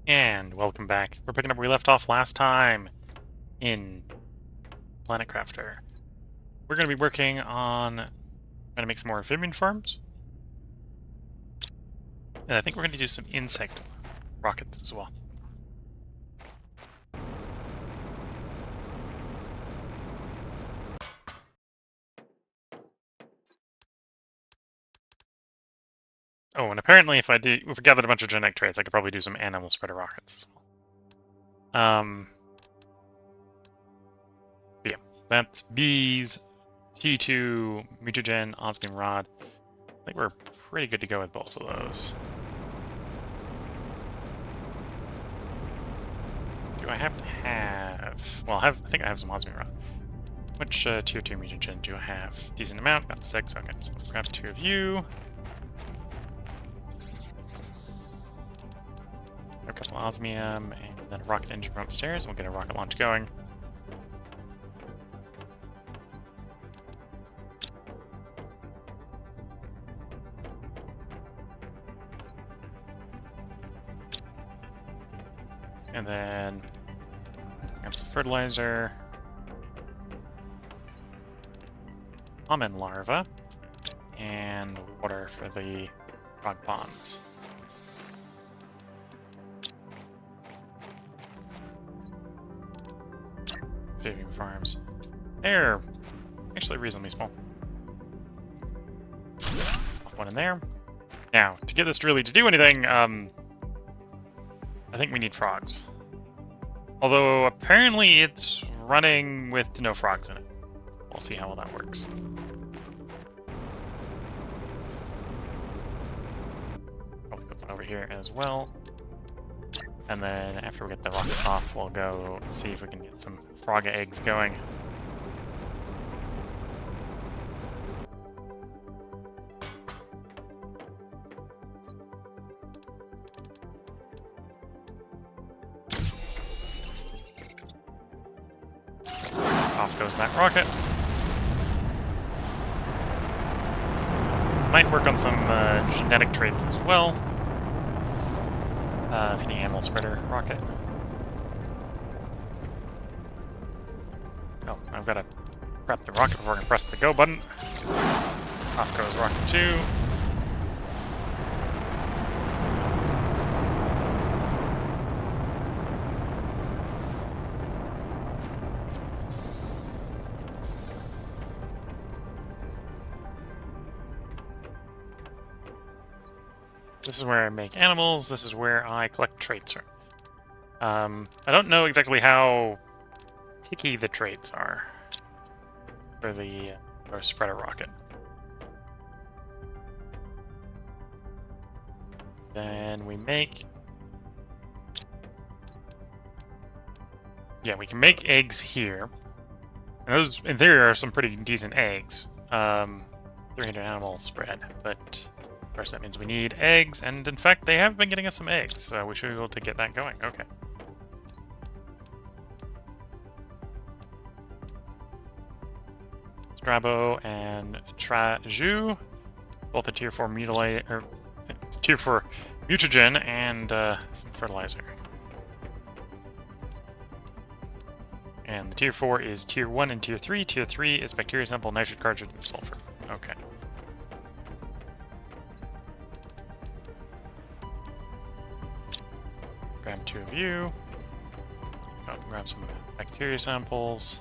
And welcome back. We're picking up where we left off last time in Planet Crafter. We're going to be working on trying to make some more amphibian farms. And I think we're going to do some insect rockets as well. Oh, and apparently if I gathered a bunch of genetic traits, I could probably do some animal spreader rockets as well. But yeah, that's bees, T2, mutagen, osmium rod. I think we're pretty good to go with both of those. Do I happen to have... Well, I think I have some osmium rod. Which tier 2 mutagen do I have? Decent amount, got 6, okay, so let's grab 2 of you. A couple osmium, and then a rocket engine from upstairs, and we'll get a rocket launch going. And then that's fertilizer. Almond larva. And water for the frog ponds. Amphibian farms. They're actually reasonably small. Pop one in there. Now, to get this really to do anything, I think we need frogs. Although, apparently it's running with no frogs in it. We'll see how well that works. Probably put one over here as well. And then after we get the rocket off, we'll go see if we can get some frog eggs going. Off goes that rocket. Might work on some genetic traits as well. For the animal spreader rocket. Oh, I've got to prep the rocket before I can press the go button. Off goes rocket 2. This is where I make animals, this is where I collect traits from. I don't know exactly how picky the traits are for the spreader rocket. Then we make... Yeah, we can make eggs here. And those, in theory, are some pretty decent eggs. 300 animal spread, but... Of course, that means we need eggs, and in fact, they have been getting us some eggs, so we should be able to get that going. Okay. Strabo and Traju, both a tier 4 tier 4 mutagen and some fertilizer. And the tier 4 is tier 1 and tier 3. Tier 3 is bacteria sample, nitrogen cartridge, and sulfur. Okay. Grab 2 of you. Go grab some bacteria samples.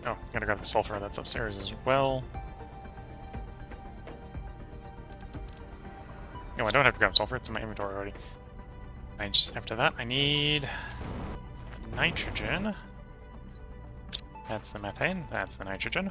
Oh, gotta grab the sulfur that's upstairs as well. Oh, I don't have to grab sulfur, it's in my inventory already. After that, I need nitrogen. That's the methane, that's the nitrogen.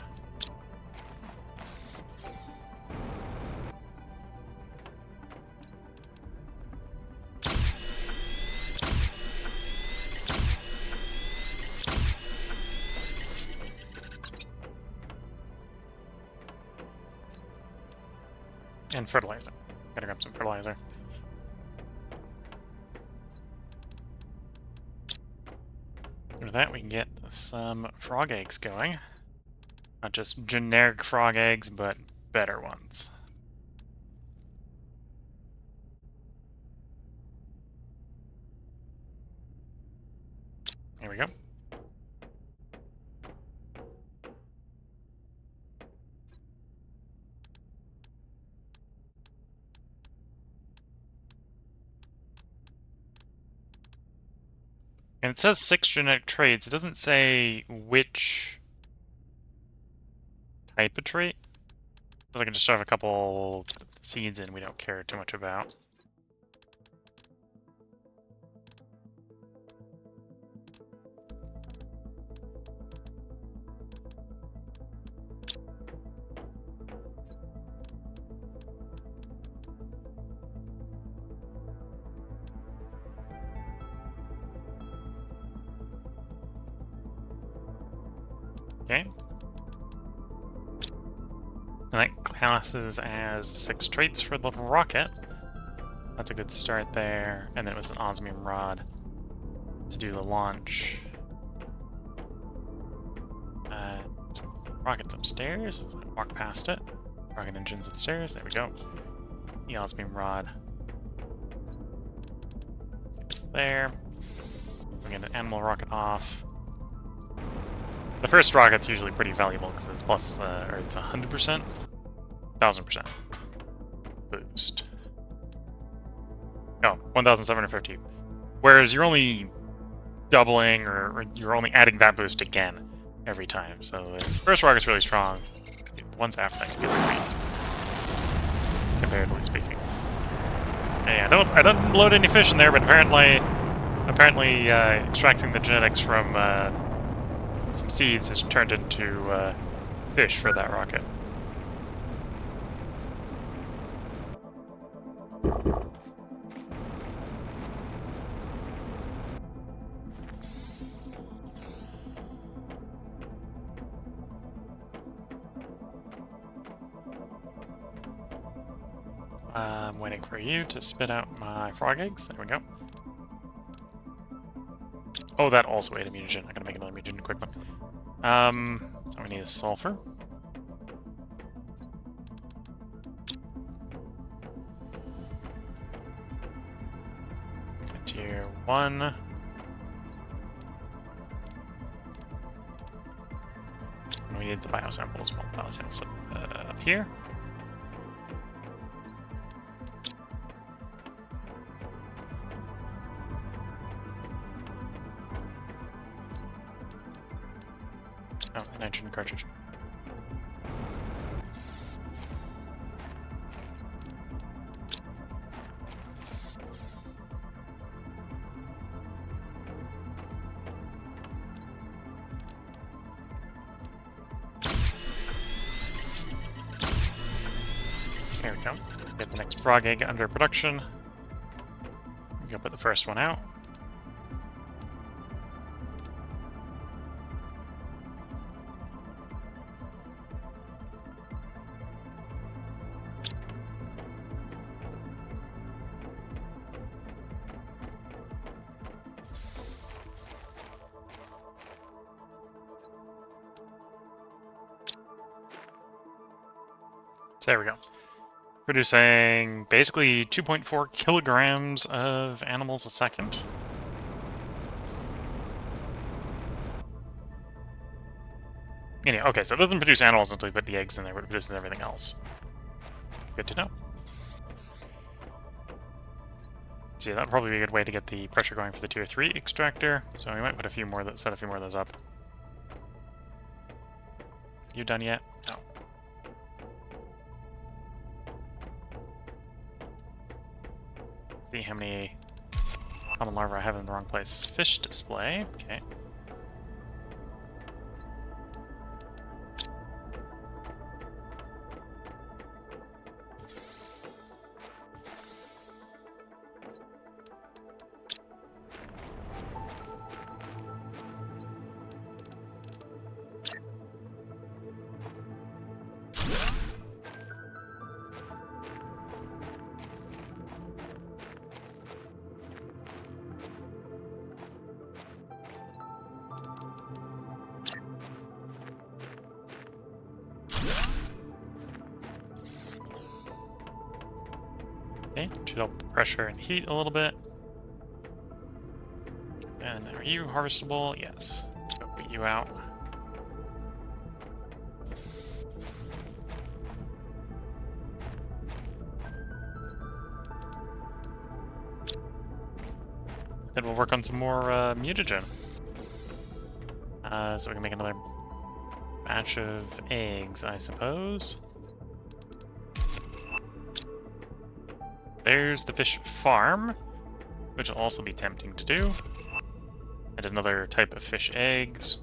And fertilizer. Gotta grab some fertilizer. With that, we can get some frog eggs going. Not just generic frog eggs, but better ones. Here we go. And it says 6 genetic traits. It doesn't say which type of trait. So I can just shove a couple seeds in we don't care too much about. Okay. And that classes as 6 traits for the rocket. That's a good start there. And then it was an osmium rod to do the launch. Rocket's upstairs. Walk past it. Rocket engine's upstairs. There we go. The osmium rod. It's there. We get an animal rocket off. The first rocket's usually pretty valuable because it's plus, or it's 100%, 1000% boost. Oh, 1750. Whereas you're only doubling, or you're only adding that boost again every time. So the first rocket's really strong. The ones after that can get weak, comparatively speaking. Yeah, I don't load any fish in there, but apparently extracting the genetics from some seeds has turned into fish for that rocket. I'm waiting for you to spit out my frog eggs. There we go. Oh, that also ate a mutagen. I'm gonna make another mutagen quick one. So we need a sulfur. Tier 1. And we need the biosample as well. Biosamples up here. Oh, the nitrogen cartridge. There we go. Get the next frog egg under production. Go put the first one out. So there we go. Producing basically 2.4 kilograms of animals a second. Anyway, okay, so it doesn't produce animals until you put the eggs in there, but it produces everything else. Good to know. So yeah, that'd probably be a good way to get the pressure going for the tier 3 extractor. So we might put a few more, set a few more of those up. You done yet? No. See how many common larvae I have in the wrong place. Fish display, okay. Okay, should help the pressure and heat a little bit. And are you harvestable? Yes. So put you out. Then we'll work on some more mutagen. So we can make another batch of eggs, I suppose. There's the fish farm, which will also be tempting to do. And another type of fish eggs.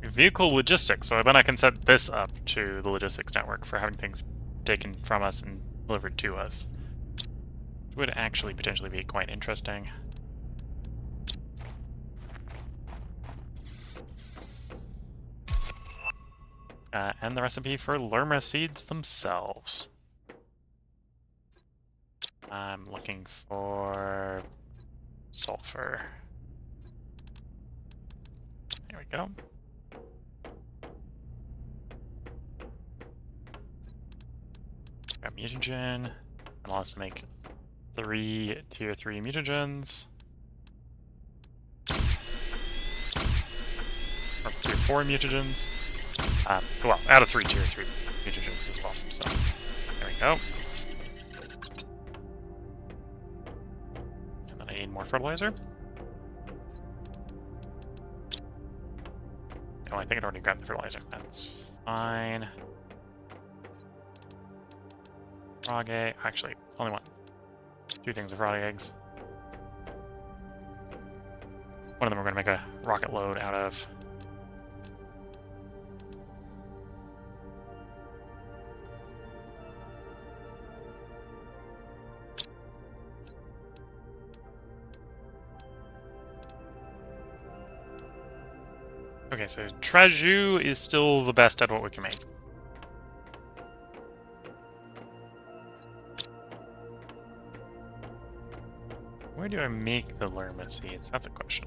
Vehicle logistics, so then I can set this up to the logistics network for having things taken from us and delivered to us. Which would actually potentially be quite interesting. And the recipe for Lerma seeds themselves. I'm looking for sulfur. There we go. Got mutagen. I'll also make 3 tier 3 mutagens. Or tier 4 mutagens. Well, out of 3 tier 3 mutagens as well. So, there we go. And then I need more fertilizer. Oh, I think I'd already grabbed the fertilizer. That's fine. Frog egg. Actually, only one. 2 things of frog eggs. One of them we're going to make a rocket load out of. Okay, so Traju is still the best at what we can make. Where do I make the Lerma seeds? That's a question.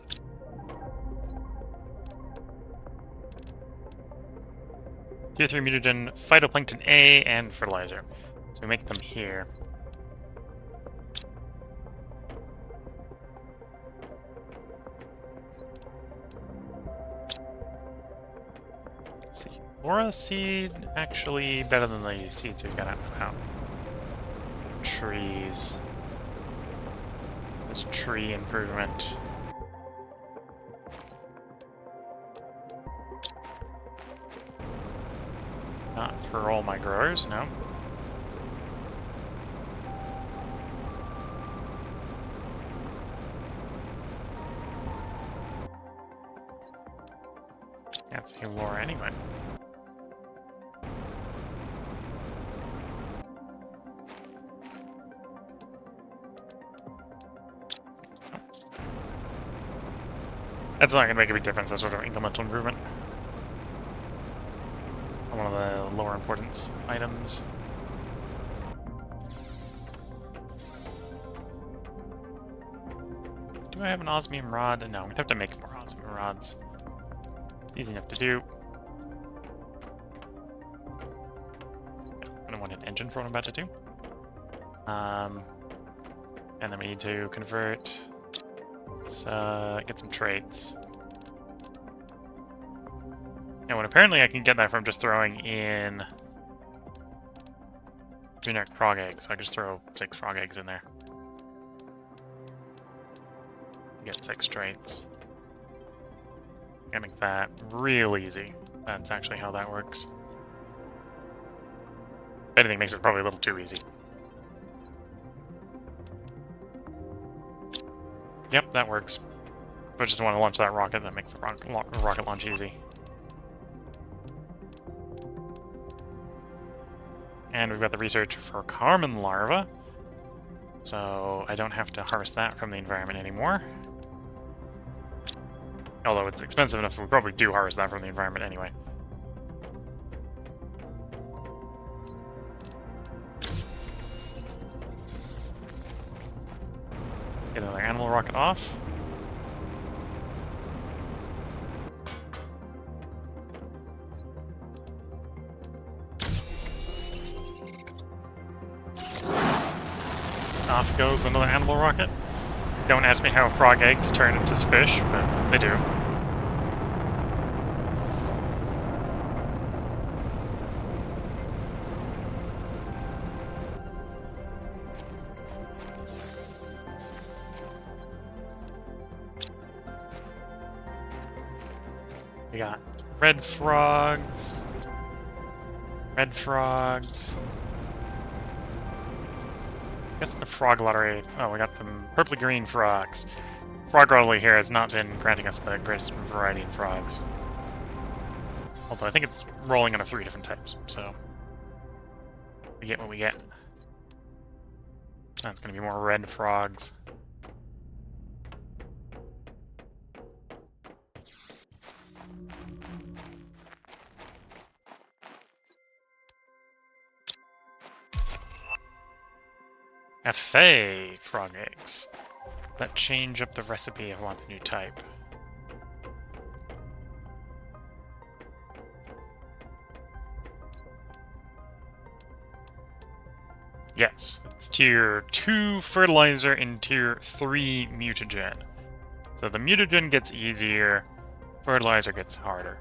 Tier 3 mutagen, phytoplankton A, and fertilizer. So we make them here. Let's see. Aura seed, actually better than the seeds we've got out now. Trees. There's a tree improvement. Not for all my growers, no. That's a lore anyway. That's not going to make a big difference, that sort of incremental improvement. One of the lower importance items. Do I have an osmium rod? No, I'm going to have to make more osmium rods. It's easy enough to do. I don't want an engine for what I'm about to do. And then we need to convert. Let's get some traits. Oh, and apparently I can get that from just throwing in generic frog eggs. So I can just throw 6 frog eggs in there. Get 6 traits. That makes that real easy. That's actually how that works. If anything, makes it probably a little too easy. Yep, that works. But I just want to launch that rocket, that makes the rocket launch easy. And we've got the research for Carmine larva. So I don't have to harvest that from the environment anymore. Although it's expensive enough, we probably do harvest that from the environment anyway. Get another animal rocket off. off goes another animal rocket. Don't ask me how frog eggs turn into fish, but they do. We got red frogs. Red frogs. I guess the frog lottery. Oh, we got some purpley green frogs. Frog lottery here has not been granting us the greatest variety in frogs. Although I think it's rolling out of 3 different types, so we get what we get. That's gonna be more red frogs. FA frog eggs. That change up the recipe if I want the new type. Yes, it's tier 2 fertilizer and tier 3 mutagen. So the mutagen gets easier, fertilizer gets harder.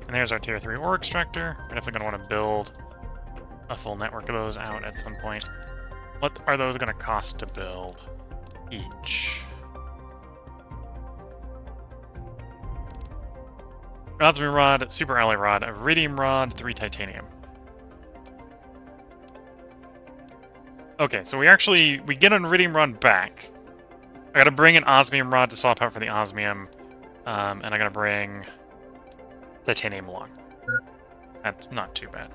And there's our tier 3 ore extractor. We're definitely going to want to build a full network of those out at some point. What are those going to cost to build each? Osmium rod, super alloy rod, iridium rod, 3 titanium. Okay, so we get an iridium rod back. I gotta bring an osmium rod to swap out for the osmium, and I gotta bring titanium along. That's not too bad.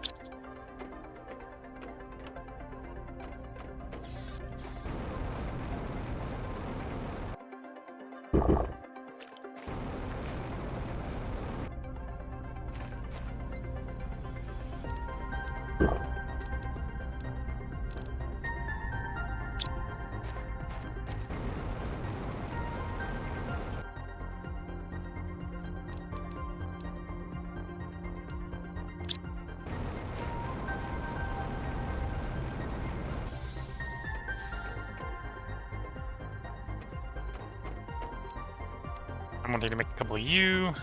I'm wanting to make a couple of you.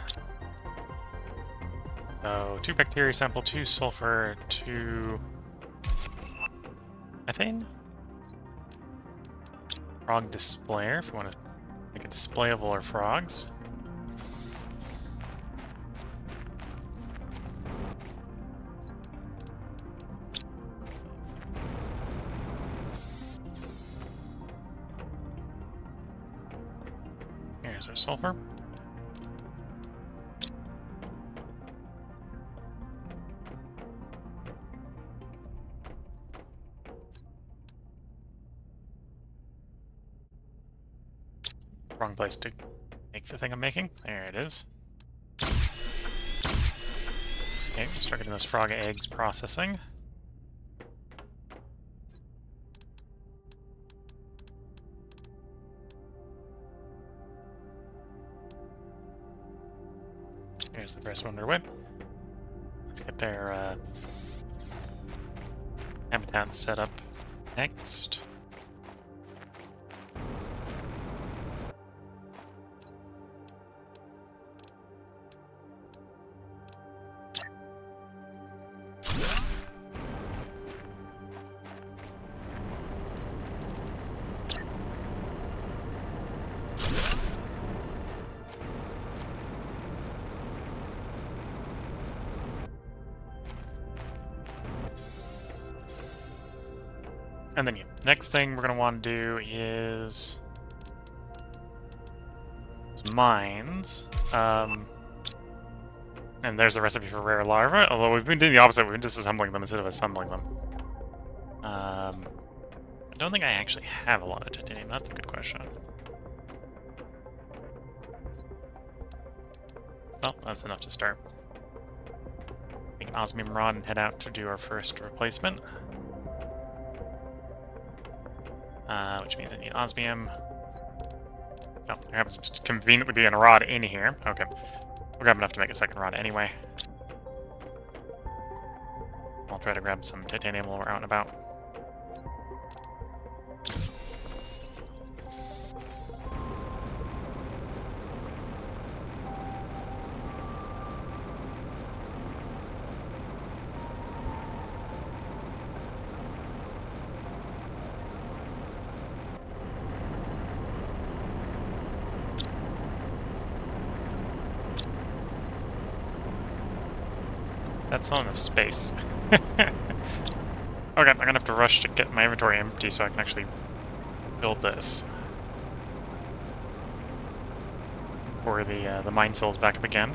So 2 bacteria sample, 2 sulfur, 2 methane. Frog displayer, if you want to make a display of all our frogs. Here's our sulfur. Wrong place to make the thing I'm making. There it is. Okay, let's start getting those frog eggs processing. Here's the first one underway. Let's get their habitat set up next. And then, yeah, next thing we're going to want to do is mines. And there's the recipe for rare larvae, although we've been doing the opposite. We've been disassembling them instead of assembling them. I don't think I actually have a lot of titanium. That's a good question. Well, that's enough to start. Make an osmium rod and head out to do our first replacement. Which means I need osmium. Oh, there happens to just conveniently be a rod in here. Okay. We'll grab enough to make a second rod anyway. I'll try to grab some titanium while we're out and about. That's not enough space. Okay, I'm gonna have to rush to get my inventory empty so I can actually build this. Before the mine fills back up again.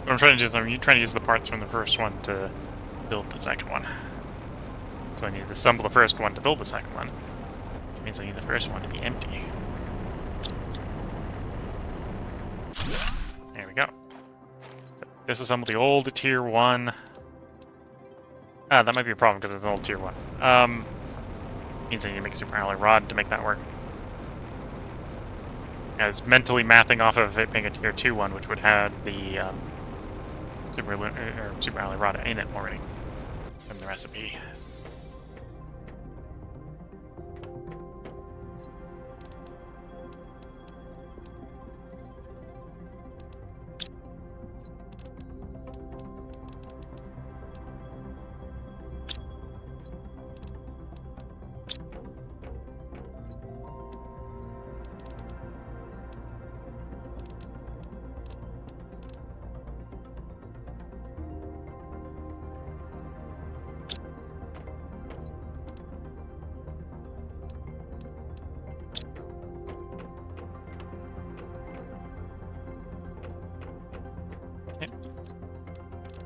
What I'm trying to do is I'm trying to use the parts from the first one to build the second one. So I need to assemble the first one to build the second one, which means I need the first one to be empty. There we go. So disassemble the old tier 1. That might be a problem because it's an old tier 1. Means I need to make a super alloy rod to make that work. I was mentally mathing off of it being a tier 2 one, which would have the super alloy rod in it already from the recipe.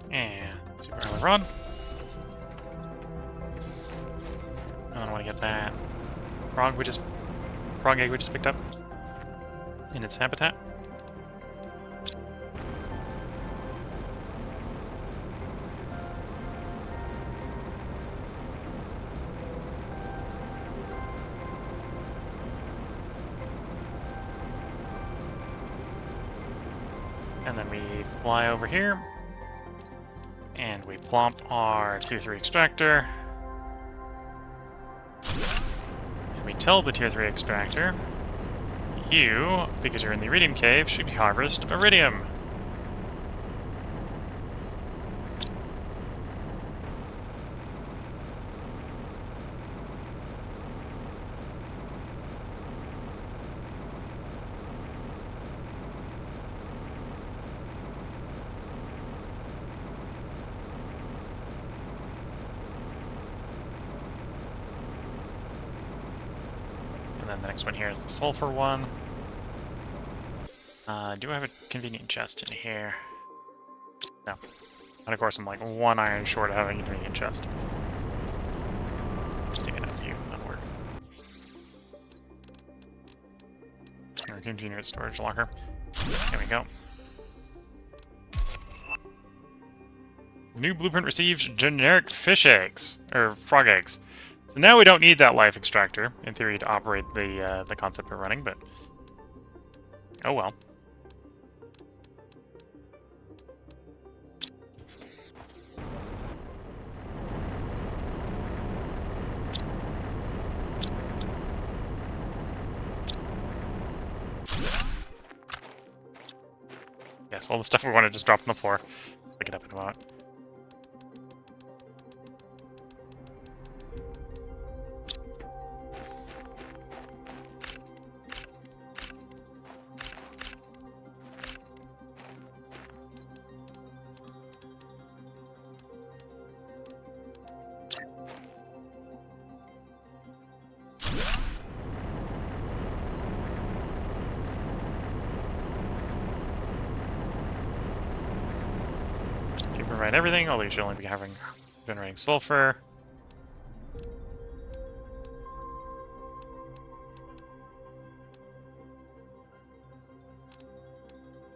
And super alloy rod. And then I want to get that frog egg we just picked up in its habitat. And then we fly over here. And we plomp our Tier 3 extractor. And we tell the Tier 3 extractor, you, because you're in the Iridium Cave, should harvest iridium. And then the next one here is the sulfur one. Do I have a convenient chest in here? No. And of course I'm like 1 iron short of having a convenient chest. Stick it up here, that'll work. Or convenient storage locker. There we go. New blueprint receives generic fish eggs, or frog eggs. So now we don't need that life extractor, in theory, to operate the concept we're running, but oh well. Yes, all the stuff we want to just drop on the floor. Pick it up in a moment. provide everything, although you should only be generating sulfur.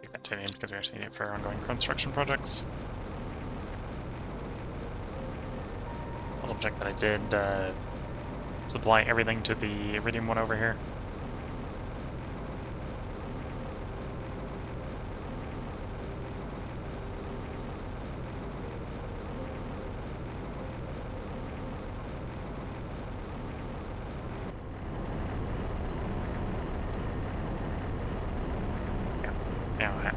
Take that titanium because we actually need it for our ongoing construction projects. I'll double check that I did supply everything to the iridium one over here. Now I have.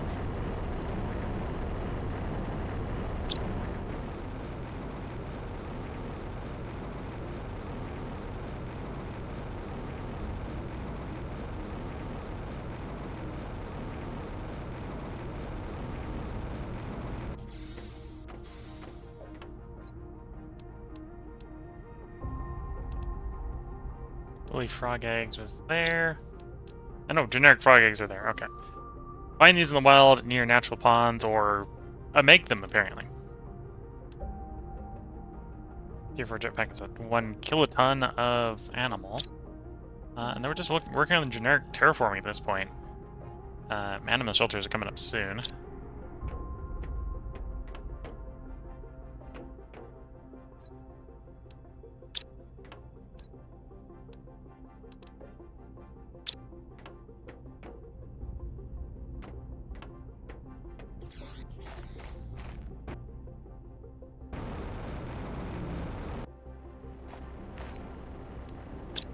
Woolly frog eggs was there. I know generic frog eggs are there. Okay. Find these in the wild near natural ponds, or make them, apparently. Here for jetpack is at 1 kiloton of animal. And then we're just working on the generic terraforming at this point. Animal shelters are coming up soon.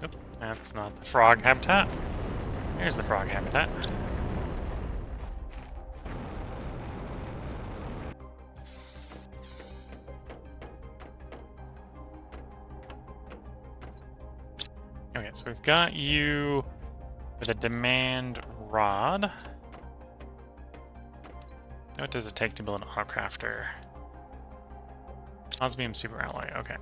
Nope, that's not the frog habitat. Here's the frog habitat. Okay, so we've got you with a demand rod. What does it take to build an autocrafter? Osmium super alloy, okay.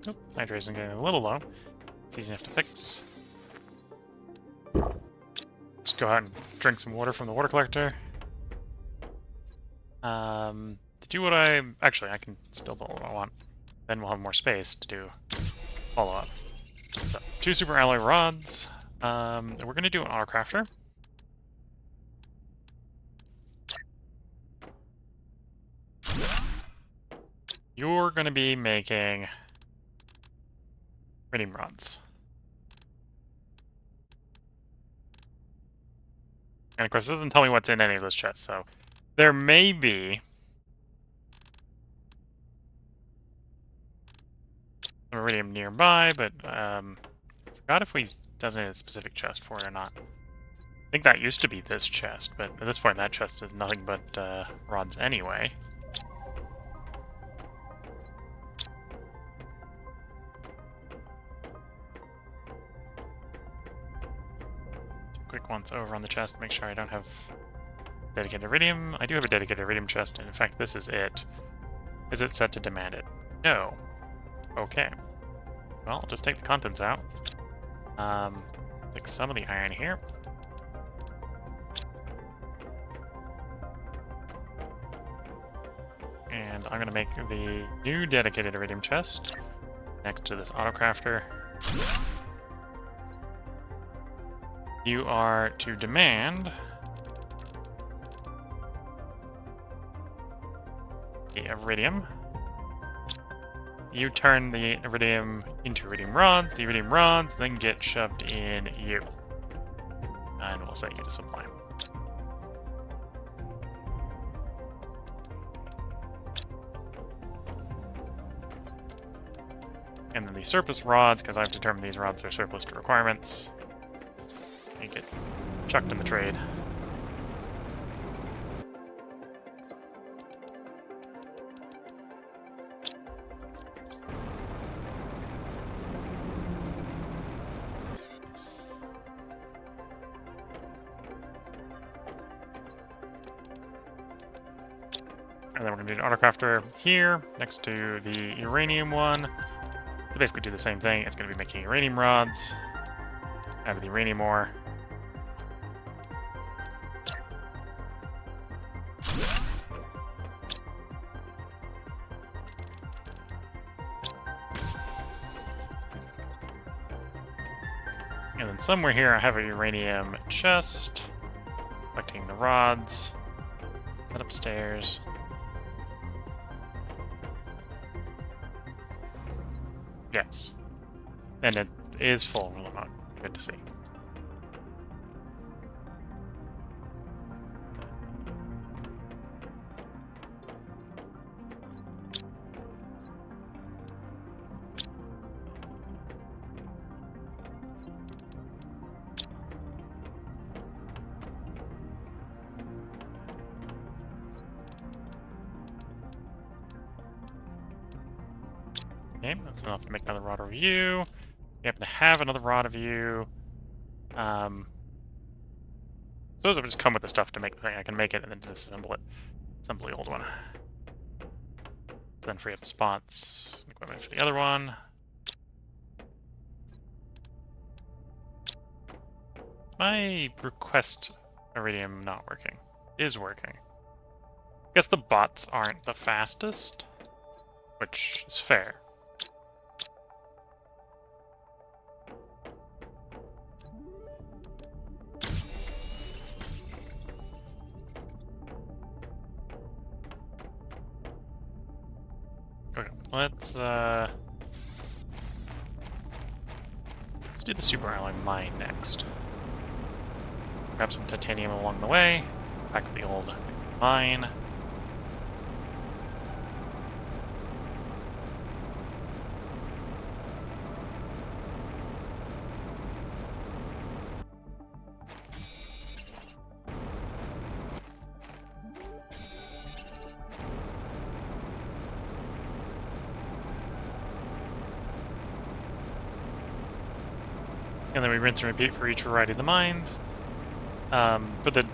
Oh, hydration getting a little low. It's easy enough to fix. Just go out and drink some water from the water collector. To do what I... Actually, I can still build what I want. Then we'll have more space to do follow-up. So, 2 super alloy rods. We're going to do an autocrafter. You're going to be making iridium rods. And of course, it doesn't tell me what's in any of those chests, so there may be some iridium nearby, but I forgot if we designated a specific chest for it or not. I think that used to be this chest, but at this point that chest is nothing but rods anyway. Quick once over on the chest to make sure I don't have dedicated iridium. I do have a dedicated iridium chest, and in fact this is it. Is it set to demand it? No. Okay. Well, I'll just take the contents out. Take some of the iron here. And I'm gonna make the new dedicated iridium chest next to this autocrafter. You are to demand the iridium. You turn the iridium into iridium rods. The iridium rods then get shoved in you. And we'll set you to supply. And then the surplus rods, because I've determined these rods are surplus to requirements, they get chucked in the trade. And then we're going to do an autocrafter here, next to the uranium one. To basically do the same thing. It's going to be making uranium rods out of the uranium ore. And then somewhere here I have a uranium chest. Collecting the rods. Head upstairs. Yes. And it is full. Good to see. Okay, that's enough to make another rod of you. We happen to have another rod of you. So those will just come with the stuff to make the thing. I can make it and then disassemble it. Assemble the old one. Then free up spots. Equipment for the other one. My request iridium not working. Is working. I guess the bots aren't the fastest, which is fair. Okay, let's do the super alloy mine next. So grab some titanium along the way, back to the old mine. And then we rinse and repeat for each variety of the mines. For the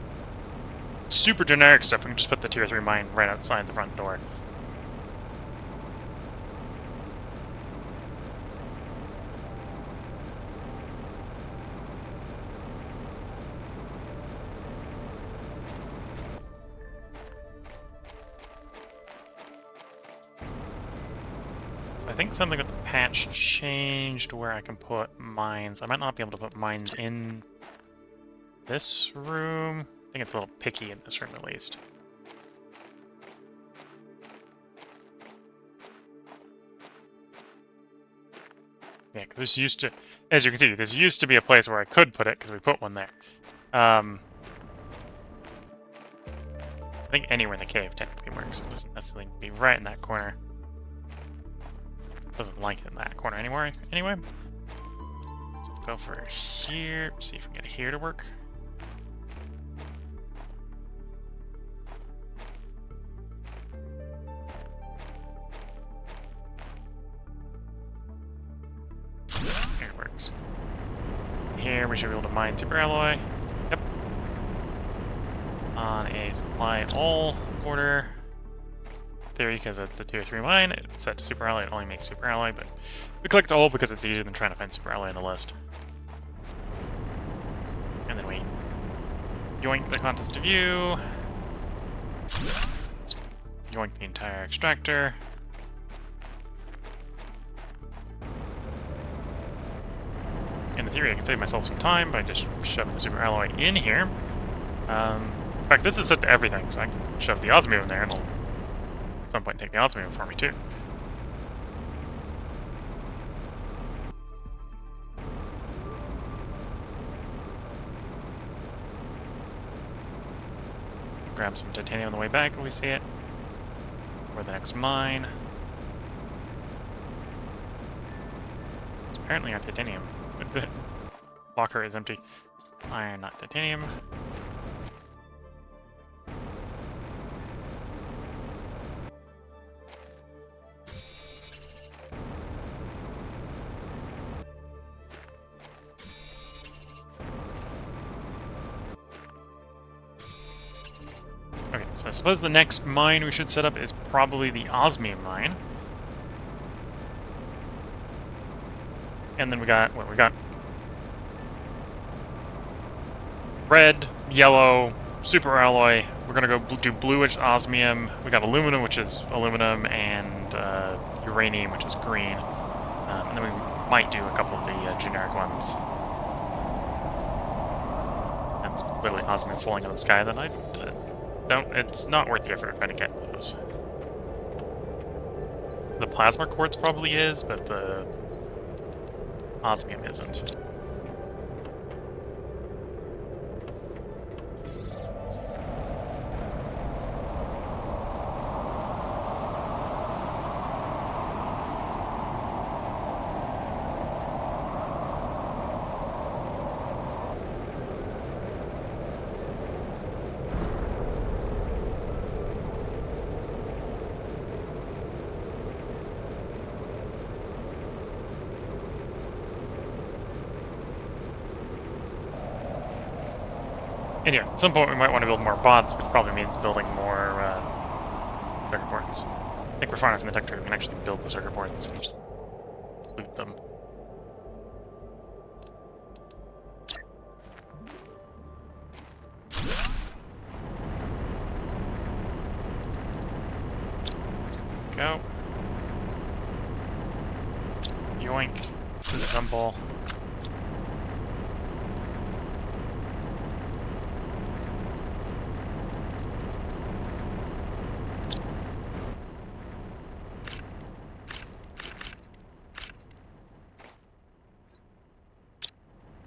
super generic stuff, we can just put the tier 3 mine right outside the front door. I think something with the patch changed where I can put mines. I might not be able to put mines in this room. I think it's a little picky in this room, at least. Yeah, because this used to... As you can see, this used to be a place where I could put it, because we put one there. I think anywhere in the cave technically works. It doesn't necessarily need to be right in that corner. Doesn't like it in that corner anymore. Anyway, so go for here. See if we can get here to work. Here it works. Here we should be able to mine super alloy. Yep. On a supply all order. Theory, because it's a tier 3 mine, it's set to super alloy, it only makes super alloy, but we clicked all because it's easier than trying to find super alloy in the list. And then we yoink the contest to view, yoink the entire extractor. In theory, I can save myself some time by just shoving the super alloy in here. In fact, this is set to everything, so I can shove the osmium in there and it'll at some point take the osmium for me too. Grab some titanium on the way back when we see it. Or the next mine. It's apparently our titanium. Locker is empty. It's iron, not titanium. suppose the next mine we should set up is probably the osmium mine. And then we got, what, we got red, yellow, super alloy. We're gonna go do bluish osmium. We got aluminum, which is aluminum, and uranium, which is green. And then we might do a couple of the generic ones. That's literally osmium falling out of the sky that I don't. It's not worth the effort of trying to get those. The plasma quartz probably is, but the osmium isn't. And yeah, at some point we might want to build more bots, which probably means building more circuit boards. I think we're far enough in the tech tree we can actually build the circuit boards and just loot them. Go. Yoink. Disassemble.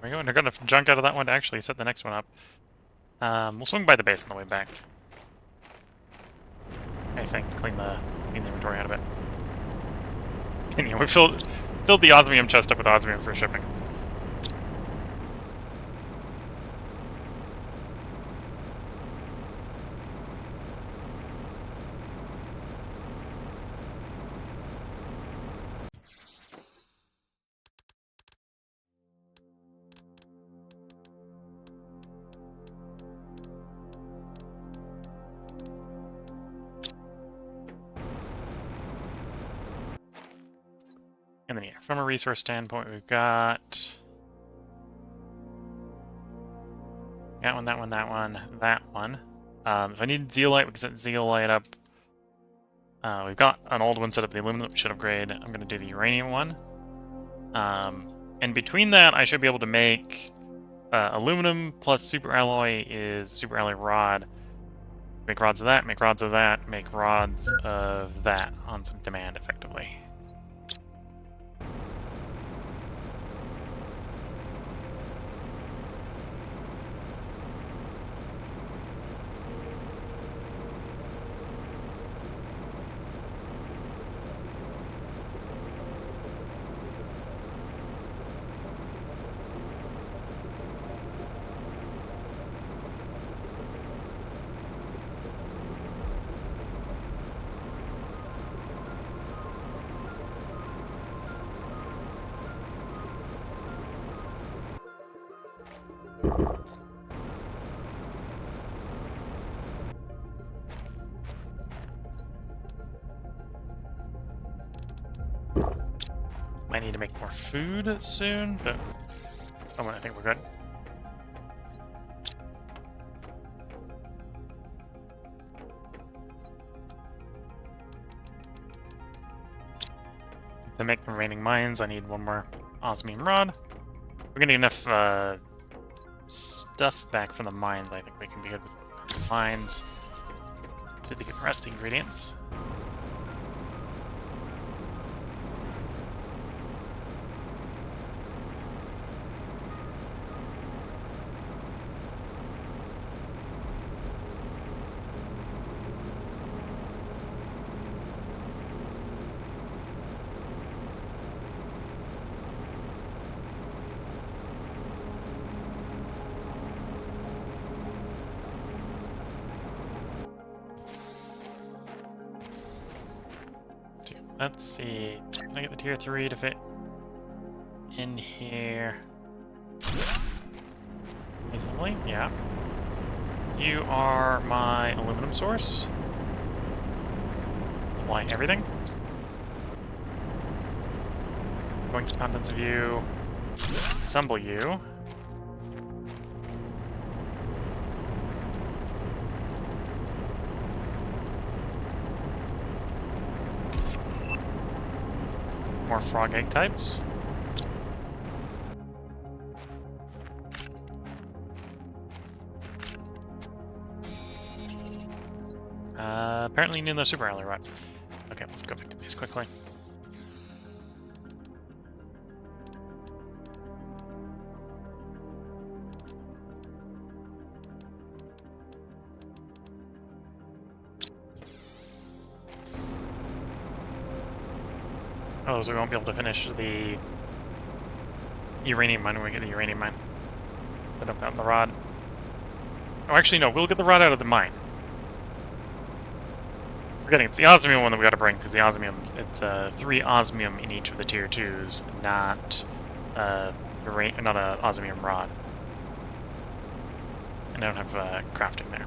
There we go, and I got enough junk out of that one to actually set the next one up. We'll swing by the base on the way back. I think, clean the inventory out of it. And yeah, we filled the osmium chest up with osmium for shipping. And then, yeah, from a resource standpoint, we've got that one, that one, that one, that one. If I need zeolite, we can set zeolite up. We've got an old one set up, the aluminum that we should upgrade. I'm going to do the uranium one. And between that, I should be able to make aluminum plus super alloy is super alloy rod. Make rods of that, make rods of that, make rods of that on some demand, effectively. Might need to make more food soon, but I think we're good. To make the remaining mines, I need one more osmium rod. We're getting enough stuff back from the mines. I think we can be good with the mines. Did they get the rest of the ingredients? Let's see. Can I get the tier 3 to fit in here? Reasonably? Yeah. You are my aluminum source. Supply everything. Going to the contents of you. Assemble you. More frog egg types. Apparently you need the super early, right? Okay, let's go pick these quickly. Oh, so we won't be able to finish the uranium mine when we get the uranium mine. They dump out in the rod. Oh, actually, no, we'll get the rod out of the mine. Forgetting, it's the osmium one that we gotta bring, because the osmium, it's 3 osmium in each of the tier 2s, not not a osmium rod. And I don't have crafting there.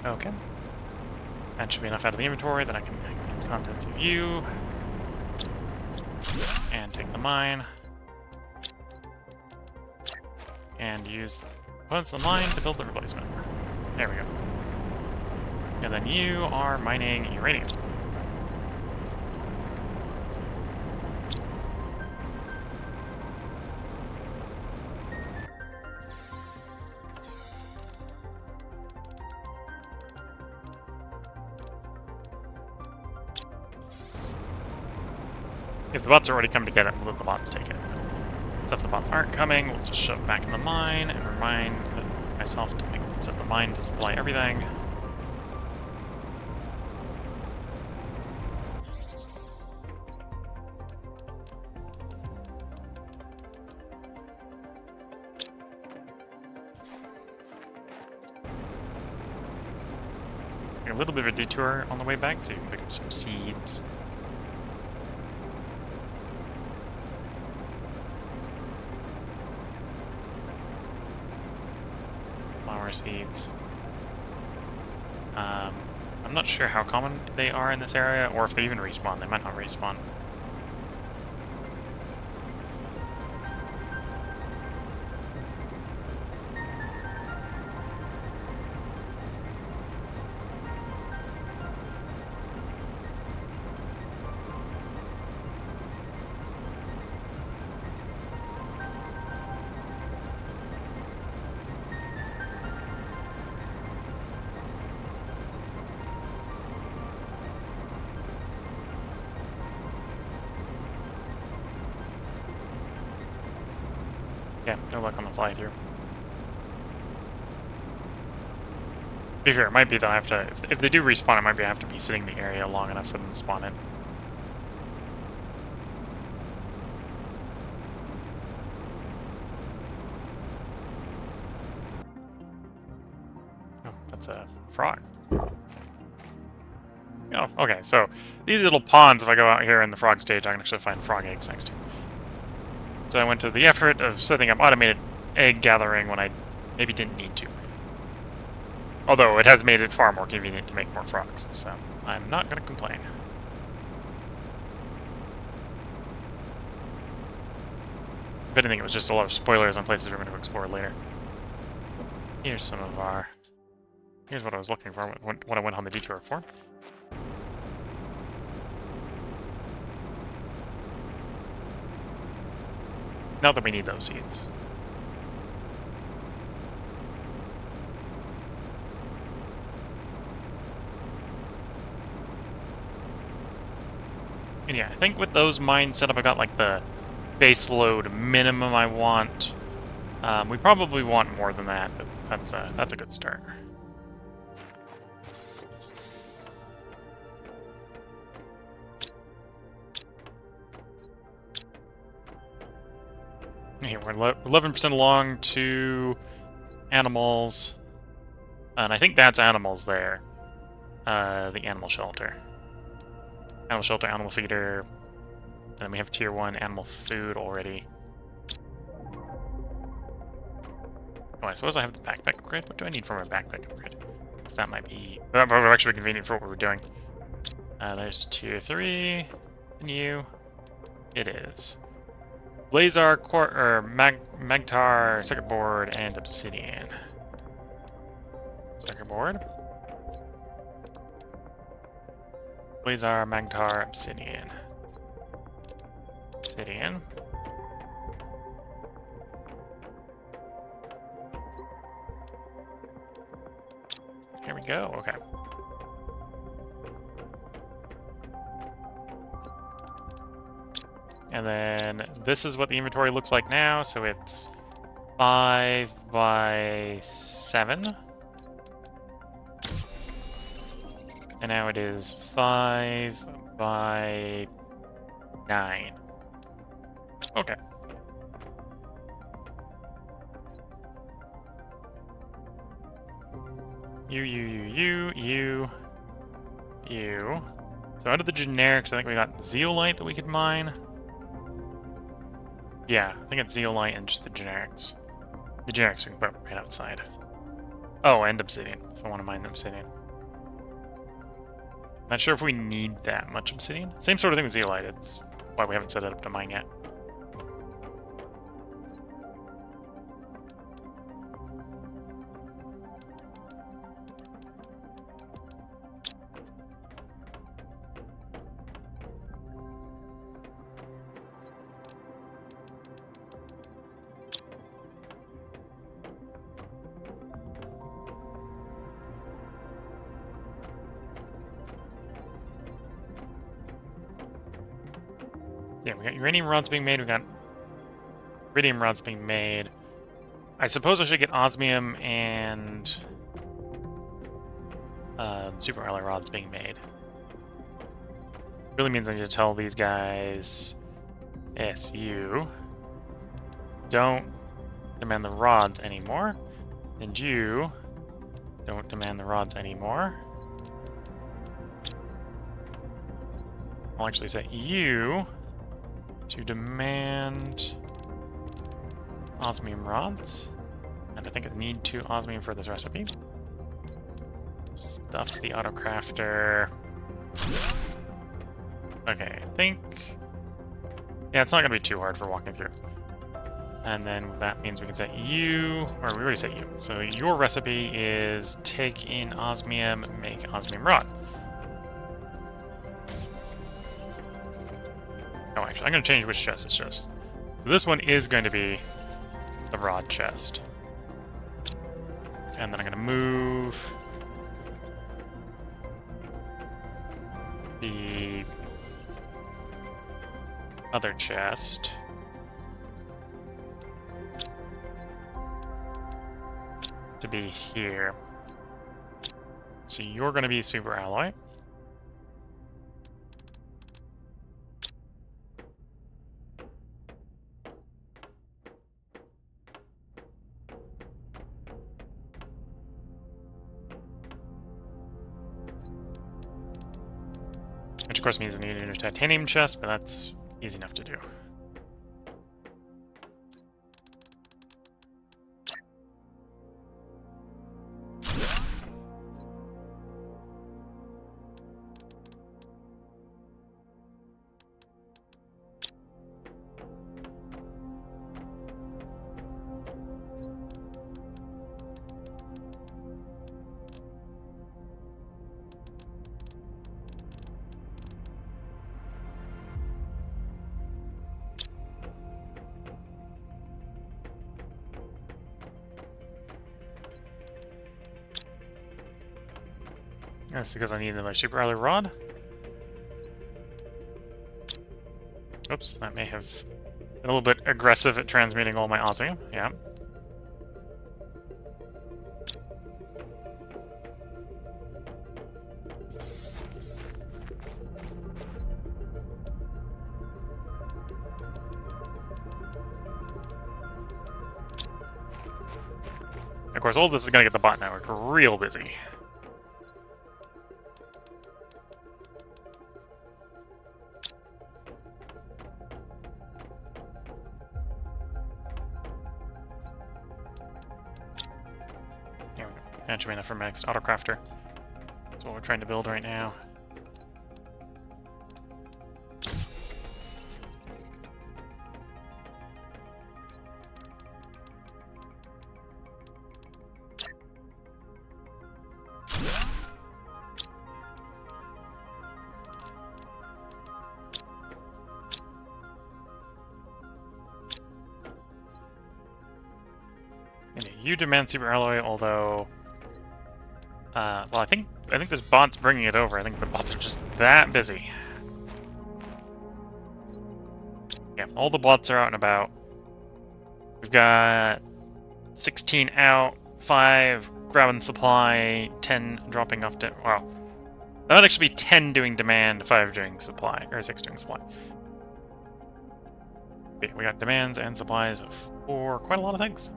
Okay. That should be enough out of the inventory, then I can get the contents of you. And take the mine. And use the components of the mine to build the replacement. There we go. And then you are mining uranium. If the bots are already come to get it, we'll let the bots take it. So if the bots aren't coming, we'll just shove it back in the mine and remind myself to set the mine to supply everything. A little bit of a detour on the way back, so you can pick up some seeds. Flower seeds. I'm not sure how common they are in this area, or if they even respawn. They might not respawn. Yeah, no luck on the fly through. To be fair, it might be that I have to, if they do respawn, it might be I have to be sitting in the area long enough for them to spawn in. Oh, that's a frog. Oh, okay, so these little ponds, if I go out here in the frog stage, I can actually find frog eggs next to. So I went to the effort of setting up automated egg gathering when I maybe didn't need to. Although it has made it far more convenient to make more frogs, so I'm not going to complain. If anything, it was just a lot of spoilers on places we're going to explore later. Here's some of our Here's what I was looking for, what I went on the detour for. Not that we need those seeds. And yeah, I think with those mines set up, I got like the base load minimum I want. We probably want more than that, but that's a good start. Here, we're 11% along to animals. And I think that's animals there. The animal shelter. Animal shelter, animal feeder. And then we have tier 1 animal food already. Oh, I suppose I have the backpack upgrade. What do I need for my backpack upgrade? So that might be... That would actually be convenient for what we're doing. There's tier 3. New. It is. Blazar, Magtar, circuit board, and obsidian. Circuit board. Blazar, Magtar, obsidian. Obsidian. Here we go, okay. And then this is what the inventory looks like now, so it's 5 by 7. And now it is 5 by 9. Okay. You. So out of the generics, I think we got zeolite that we could mine. Yeah, I think it's zeolite and just the generics. The generics we can put right outside. Oh, and obsidian, if I want to mine the obsidian. Not sure if we need that much obsidian. Same sort of thing with zeolite, it's why we haven't set it up to mine yet. Yeah, we got uranium rods being made, we got iridium rods being made. I suppose I should get osmium and super alloy rods being made. Really means I need to tell these guys, yes, you don't demand the rods anymore, and you don't demand the rods anymore. I'll actually set you to demand osmium rods, and I think I need 2 osmium for this recipe. Stuff the autocrafter. Okay, I think... Yeah, it's not going to be too hard for walking through. And then that means we can set you, or we already set you. So your recipe is take in osmium, make osmium rod. Oh, actually, I'm going to change which chest it's just. So this one is going to be the rod chest. And then I'm going to move the other chest to be here. So you're going to be super alloy. Which of course means I need a new titanium chest, but that's easy enough to do. That's because I need another super early rod. Oops, that may have been a little bit aggressive at transmuting all my osmium. Yeah. Of course, all this is going to get the bot network real busy. There we go. That should be enough for my next autocrafter. That's what we're trying to build right now. You demand super alloy, although, well, I think this bot's bringing it over. I think the bots are just that busy. Yeah, all the bots are out and about. We've got 16 out, 5 grabbing supply, 10 dropping off. Well, that would actually be 10 doing demand, 5 doing supply, or 6 doing supply. Okay, we got demands and supplies for quite a lot of things.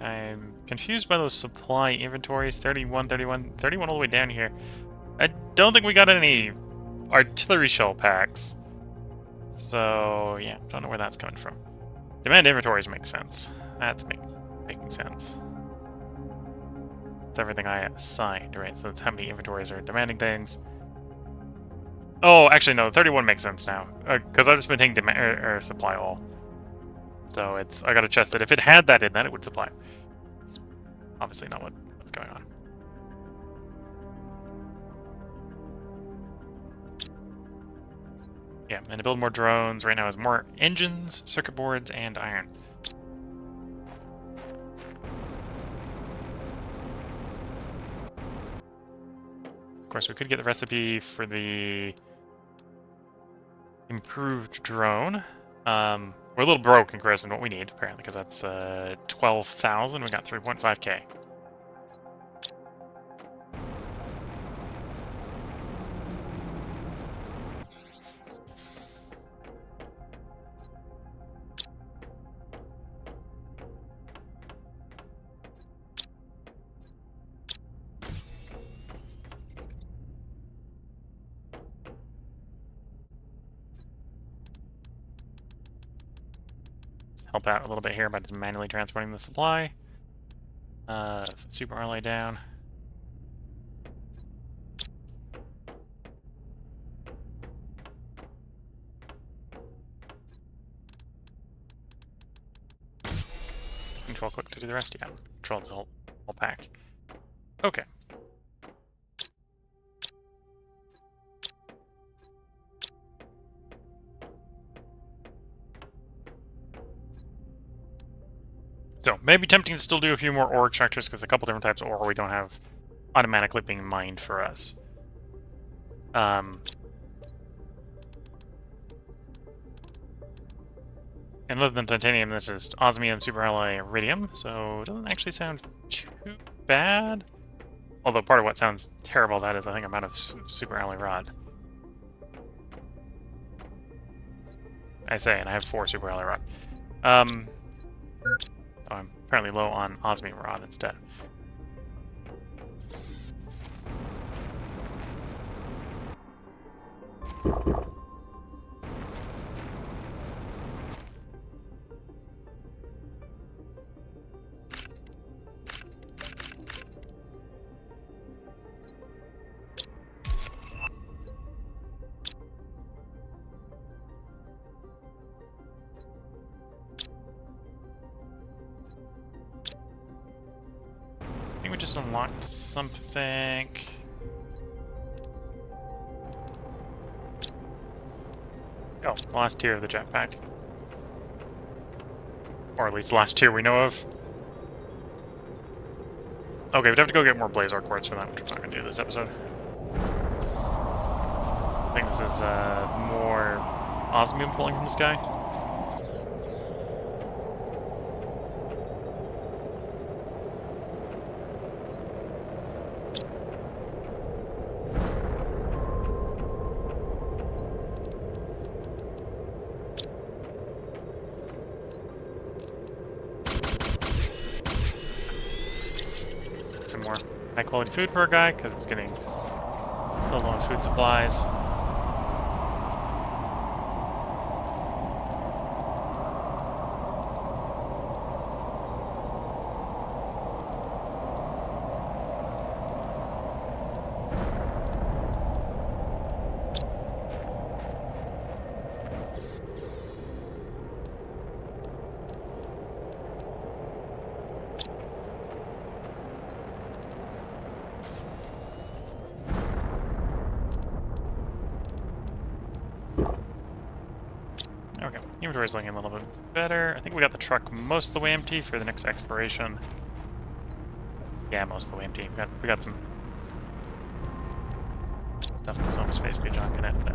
I'm confused by those supply inventories. 31, 31, 31 all the way down here. I don't think we got any artillery shell packs. So, yeah, don't know where that's coming from. Demand inventories make sense. That's making sense. It's everything I assigned, right? So that's how many inventories are demanding things. Oh, actually, no, 31 makes sense now. Because I've just been taking or supply all. So it's, I got a chest that if it had that in that, it would supply. It's obviously not what's going on. Yeah, and to build more drones right now is more engines, circuit boards, and iron. Of course, we could get the recipe for the improved drone. We're a little broke in comparison to what we need, apparently, because that's 12,000. We got 3.5k. Help out a little bit here by just manually transporting the supply. Super RLA down. Control click to do the rest. Yeah, control the whole pack. Okay. So, maybe tempting to still do a few more ore extractors, because a couple different types of ore we don't have automatically being mined for us. And other than titanium, this is osmium, super alloy, iridium, so it doesn't actually sound too bad. Although part of what sounds terrible that is, I think I'm out of super alloy rod. I say, and I have 4 super alloy rod. Oh, I'm apparently low on osmium rod instead. I think we just unlocked something. Oh, the last tier of the jetpack. Or at least the last tier we know of. Okay, we'd have to go get more Blazar quartz for that, which we're not going to do this episode. I think this is more osmium falling from the sky. Some more high-quality food for our guy, because he's getting low on food supplies. Okay, inventory's looking a little bit better. I think we got the truck most of the way empty for the next exploration. Yeah, most of the way empty. We got some stuff that's almost basically junk in it, but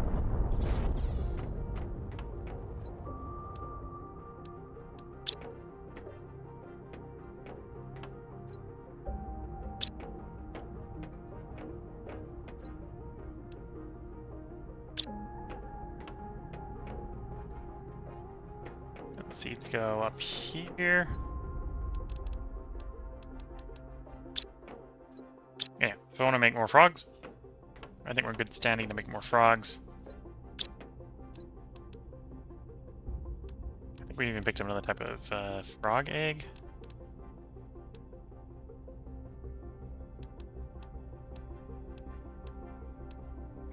let's see, let's go up here. Yeah, if I want to make more frogs, I think we're good standing to make more frogs. I think we even picked up another type of frog egg.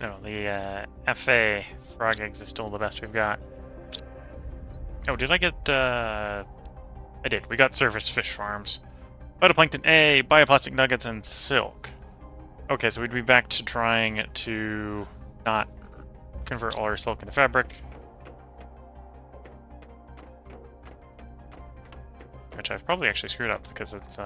No, the FA frog eggs is still the best we've got. Oh, did I get, I did. We got surface fish farms. Phytoplankton A, bioplastic nuggets, and silk. Okay, so we'd be back to trying to not convert all our silk into fabric. Which I've probably actually screwed up because it's,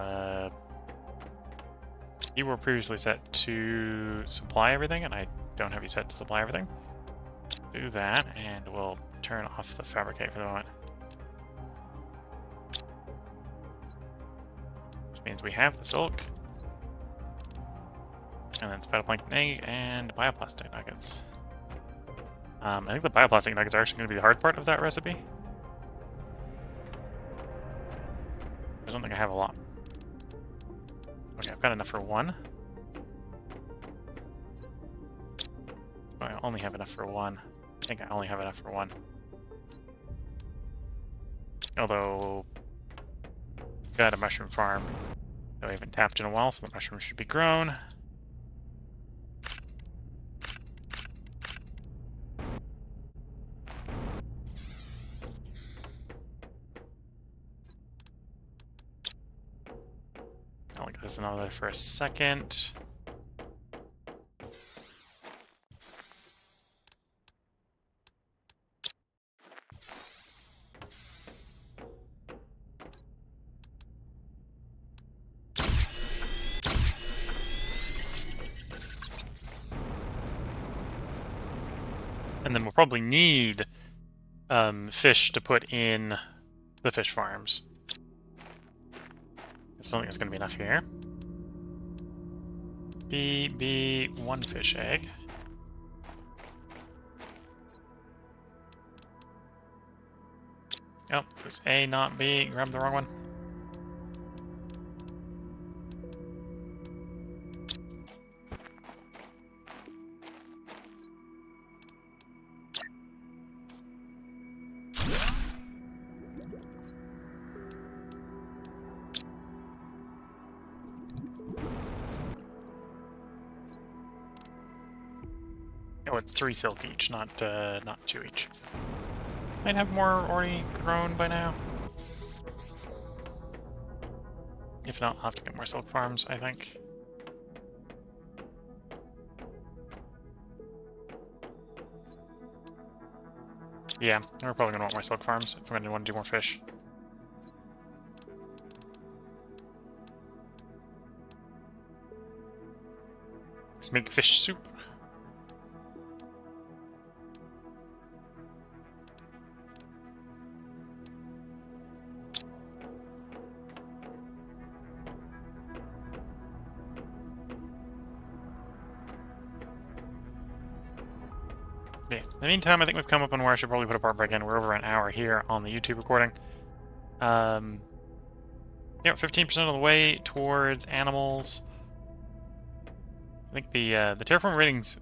you were previously set to supply everything, and I don't have you set to supply everything. Do that, and we'll turn off the fabricate for the moment. Which means we have the silk. And then it's phytoplankton egg and bioplastic nuggets. I think the bioplastic nuggets are actually going to be the hard part of that recipe. I don't think I have a lot. Okay, I've got enough for one. I only have enough for one. I think I only have enough for one. Although, got a mushroom farm that we haven't tapped in a while, so the mushrooms should be grown. I'll leave this another for a second. And then we'll probably need fish to put in the fish farms. I don't think it's going to be enough here. B, one fish egg. Oh, it was A, not B. Grabbed the wrong one. Oh, it's 3 silk each, not 2 each. Might have more already grown by now. If not, I'll have to get more silk farms, I think. Yeah, we're probably gonna want more silk farms if we're gonna want to do more fish. Make fish soup. Yeah. In the meantime, I think we've come up on where I should probably put a part break in. We're over an hour here on the YouTube recording. Yeah, 15% of the way towards animals. I think the terraform rating's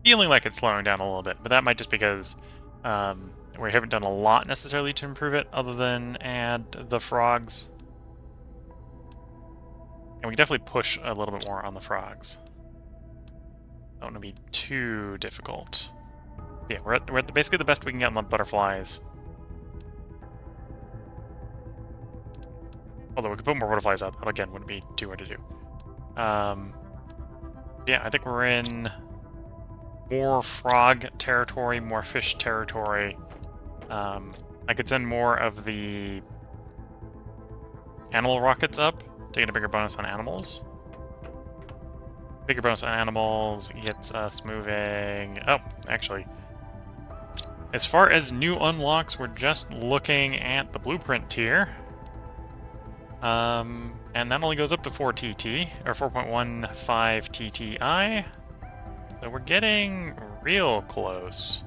feeling like it's slowing down a little bit, but that might just because we haven't done a lot necessarily to improve it, other than add the frogs. And we can definitely push a little bit more on the frogs. Don't want to be too difficult. Yeah, we're at basically the best we can get on the butterflies. Although we could put more butterflies out, that again wouldn't be too hard to do. Yeah, I think we're in more frog territory, more fish territory. I could send more of the animal rockets up to get a bigger bonus on animals. Bigger bonus on animals gets us moving. Oh, actually, as far as new unlocks, we're just looking at the blueprint tier. And that only goes up to 4 TT, or 4.15 TTI. So we're getting real close.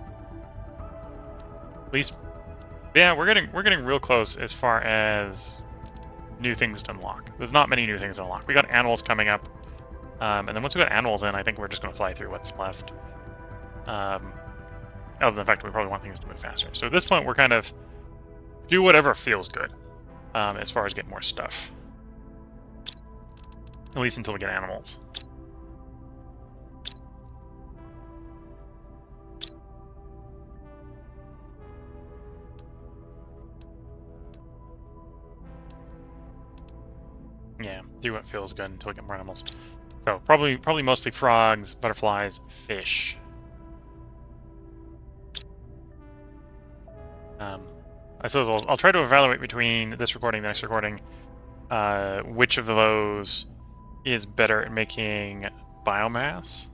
At least, yeah, we're getting real close as far as new things to unlock. There's not many new things to unlock. We got animals coming up, and then once we got animals in, I think we're just going to fly through what's left. Other than the fact that we probably want things to move faster. So at this point, we're kind of do whatever feels good, as far as getting more stuff. At least until we get animals. Yeah, do what feels good until we get more animals. So probably mostly frogs, butterflies, fish. I suppose I'll try to evaluate between this recording and the next recording which of those is better at making biomass.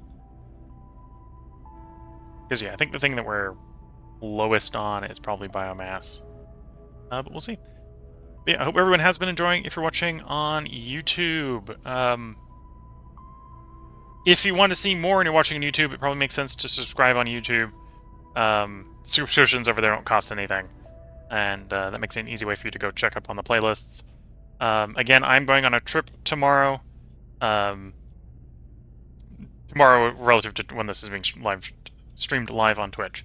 Because yeah, I think the thing that we're lowest on is probably biomass. But we'll see. But yeah, I hope everyone has been enjoying. If you're watching on YouTube, if you want to see more and you're watching on YouTube, it probably makes sense to subscribe on YouTube. Subscriptions over there don't cost anything, and that makes it an easy way for you to go check up on the playlists. Again, I'm going on a trip tomorrow. Tomorrow, relative to when this is being streamed live on Twitch.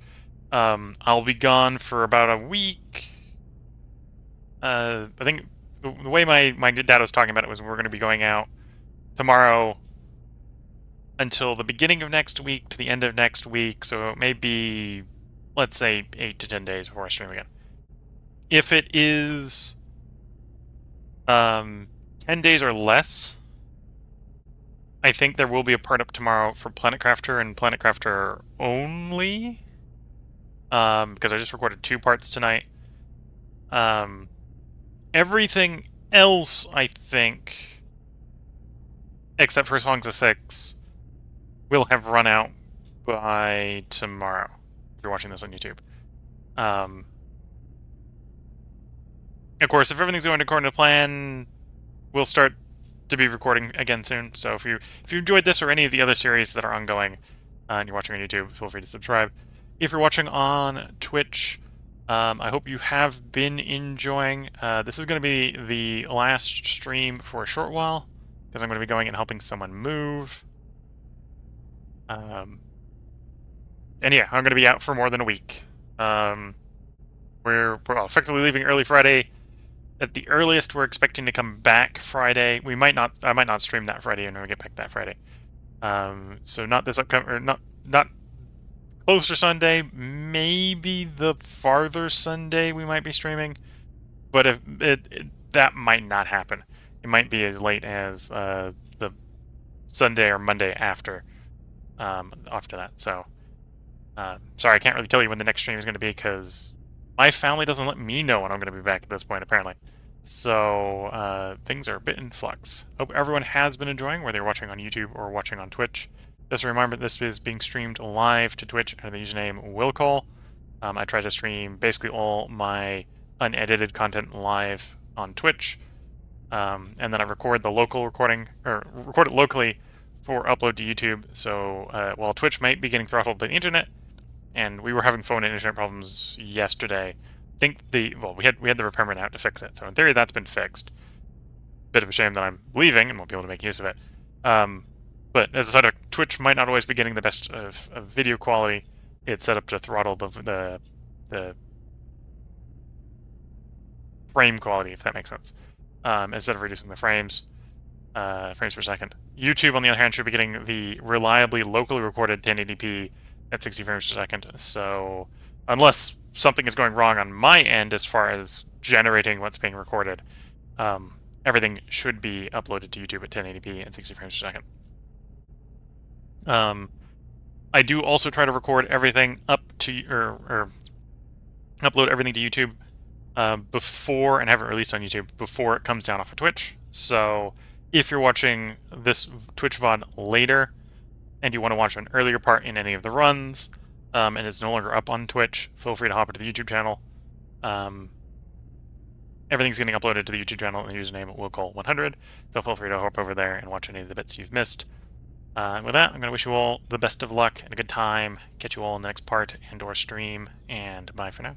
I'll be gone for about a week. I think the way my dad was talking about it was we're going to be going out tomorrow until the beginning of next week to the end of next week, so it may be, let's say, 8 to 10 days before I stream again. If it is 10 days or less, I think there will be a part up tomorrow for Planet Crafter and Planet Crafter only, because I just recorded 2 parts tonight. Everything else, I think, except for Songs of Six, will have run out by tomorrow, if you're watching this on YouTube. Of course, if everything's going according to plan, we'll start to be recording again soon. So if you enjoyed this or any of the other series that are ongoing, and you're watching on YouTube, feel free to subscribe. If you're watching on Twitch, I hope you have been enjoying. This is going to be the last stream for a short while, because I'm going to be going and helping someone move. And yeah, I'm going to be out for more than a week. We're effectively leaving early Friday. At the earliest, we're expecting to come back Friday. I might not stream that Friday when we get back that Friday. So not this upcoming, or not closer Sunday. Maybe the farther Sunday we might be streaming, but if that might not happen. It might be as late as the Sunday or Monday after that. So Sorry, I can't really tell you when the next stream is going to be because my family doesn't let me know when I'm going to be back at this point, apparently. So things are a bit in flux. Hope everyone has been enjoying, whether you're watching on YouTube or watching on Twitch. Just a reminder, this is being streamed live to Twitch under the username Willcall. I try to stream basically all my unedited content live on Twitch, and then I record the local recording, or record it locally for upload to YouTube. So while Twitch might be getting throttled by the internet, and we were having phone and internet problems yesterday. I think we had the repairman out to fix it, so in theory that's been fixed. Bit of a shame that I'm leaving and won't be able to make use of it. But as a side effect, Twitch might not always be getting the best of video quality. It's set up to throttle the frame quality, if that makes sense, instead of reducing the frames per second. YouTube, on the other hand, should be getting the reliably locally recorded 1080p at 60 frames per second. So unless something is going wrong on my end as far as generating what's being recorded, everything should be uploaded to YouTube at 1080p at 60 frames per second. I do also try to record everything up to, or upload everything to YouTube before, and have it released on YouTube before it comes down off of Twitch. So if you're watching this Twitch VOD later, and you want to watch an earlier part in any of the runs, and it's no longer up on Twitch, feel free to hop into the YouTube channel. Everything's getting uploaded to the YouTube channel in the username willcall100, so feel free to hop over there and watch any of the bits you've missed. And with that, I'm going to wish you all the best of luck and a good time. Catch you all in the next part and/or stream, and bye for now.